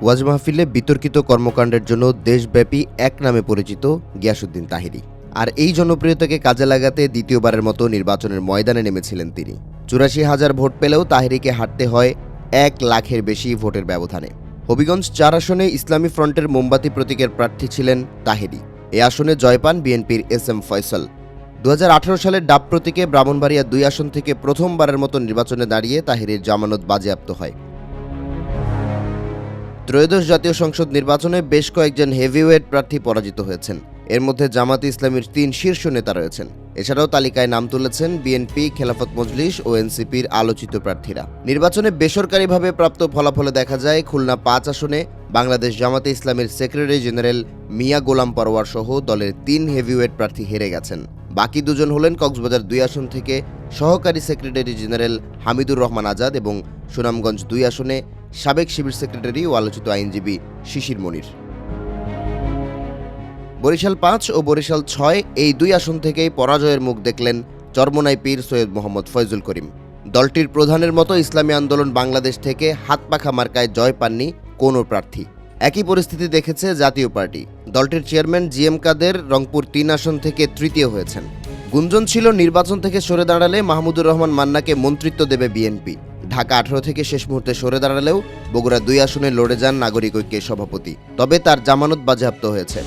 ওয়াজ মাহফিলে বিতর্কিত কর্মকাণ্ডের জন্য দেশব্যাপী এক নামে পরিচিত গিয়াসউদ্দিন তাহেরী। আর এই জনপ্রিয়তাকে কাজে লাগাতে দ্বিতীয়বারের মতো নির্বাচনের ময়দানে নেমেছিলেন তিনি। ৮৪,০০০ ভোট পেলেও তাহেরীকে হারতে হয় ১ লাখের বেশি ভোটের ব্যবধানে। হবিগঞ্জ ৪ আসনে ইসলামী ফ্রন্টের মোমবাতি প্রতীকের প্রার্থী ছিলেন তাহেরী। এ আসনে জয় পান বিএনপির এস.এম. ফয়সাল। ২০১৮ সালের ডাব প্রতীকে ব্রাহ্মণবাড়িয়া ২ আসন থেকে প্রথমবারের মতো নির্বাচনে দাঁড়িয়ে তাহেরীর জামানত বাজেয়াপ্ত হয়। ত্রয়োদশ জাতীয় সংসদ নির্বাচনে বেশ কয়েকজন হেভিওয়েট প্রার্থী পরাজিত হয়েছেন। এর মধ্যে জামাতে ইসলামীর ৩ শীর্ষ নেতা রয়েছেন। এছাড়াও তালিকায় নাম তুলেছেন বিএনপি, খেলাফত মজলিস ও এনসিপির আলোচিত প্রার্থীরা। নির্বাচনে বেসরকারিভাবে প্রাপ্ত ফলাফলে দেখা যায়, খুলনা ৫ আসনে বাংলাদেশ জামাতে ইসলামীর সেক্রেটারি জেনারেল মিয়া গোলাম পরোয়ার সহ দলের ৩ হেভিওয়েট প্রার্থী হেরে গেছেন। বাকি দুজন হলেন কক্সবাজার ২ আসন থেকে সহকারী সেক্রেটারি জেনারেল হামিদুর রহমান আজাদ এবং সুনামগঞ্জ ২ আসনে সাবেক শিবির সেক্রেটারি ও আলোচিত আইনজীবী শিশির মনির। বরিশাল ৫ ও বরিশাল ৬ এই ২ আসন থেকেই পরাজয়ের মুখ দেখলেন চরমোনাই পীর সৈয়দ মোহাম্মদ ফয়জুল করিম। দলটির প্রধানের মতো ইসলামী আন্দোলন বাংলাদেশ থেকে হাতপাখা মার্কায় জয় পাননি কোনো প্রার্থী। একই পরিস্থিতি দেখেছে জাতীয় পার্টি। দলটির চেয়ারম্যান জি.এম. কাদের রংপুর ৩ আসন থেকে তৃতীয় হয়েছেন। গুঞ্জন ছিল নির্বাচন থেকে সরে দাঁড়ালে মাহমুদুর রহমান মান্নাকে মন্ত্রিত্ব দেবে বিএনপি। ঢাকা ১৮ থেকে শেষ মুহূর্তে সরে দাঁড়ালেও বগুড়া ২ আসনে লড়ে যান নাগরিক ঐক্যের সভাপতি, তবে তার জামানত বাজেয়াপ্ত হয়েছে।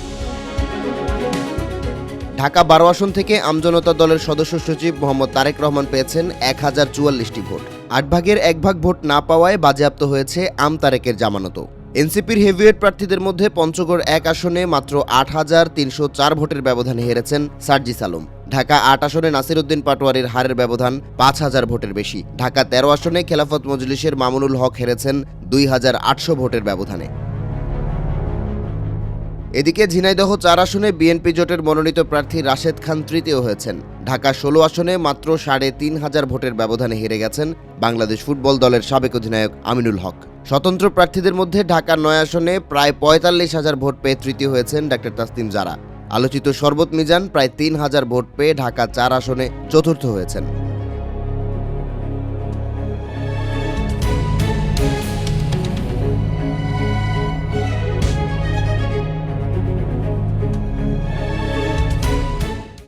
ঢাকা ১২ আসন থেকে আমজনতা দলের সদস্য সচিব মোহাম্মদ তারেক রহমান পেয়েছেন ১,০৪৪টি ভোট। ৮ ভাগের ১ ভাগ ভোট না পাওয়ায় বাজেয়াপ্ত হয়েছে আম তারেকের জামানতও। এনসিপির হেভিওয়েট প্রার্থীদের মধ্যে পঞ্চগড় ১ আসনে মাত্র ৮,৩০৪ ভোটের ব্যবধানে হেরেছেন সার্জিস আলম। ঢাকা ৮ আসনে নাসির উদ্দিন পাটোয়ারির হারের ব্যবধান ৫,০০০ ভোটের বেশি। ঢাকা ১৩ আসনে খেলাফত মজলিসের মামুনুল হক হেরেছেন ২,৮০০ ভোটের ব্যবধানে। এদিকে ঝিনাইদহ ৪ আসনে বিএনপি জোটের মনোনীত প্রার্থী রাশেদ খান তৃতীয় হয়েছেন। ঢাকা ১৬ আসনে মাত্র ৩,৫০০ ভোটের ব্যবধানে হেরে গেছেন বাংলাদেশ ফুটবল দলের সাবেক অধিনায়ক আমিনুল হক। স্বতন্ত্র প্রার্থীদের মধ্যে ঢাকা ৯ আসনে প্রায় ৪৫,০০০ ভোট পেয়ে তৃতীয় হয়েছেন ডাক্তার তাসনিম জারা। আলোচিত শরবত মিজান প্রায় ৩,০০০ ভোট পেয়ে ঢাকা ৪ আসনে চতুর্থ হয়েছেন।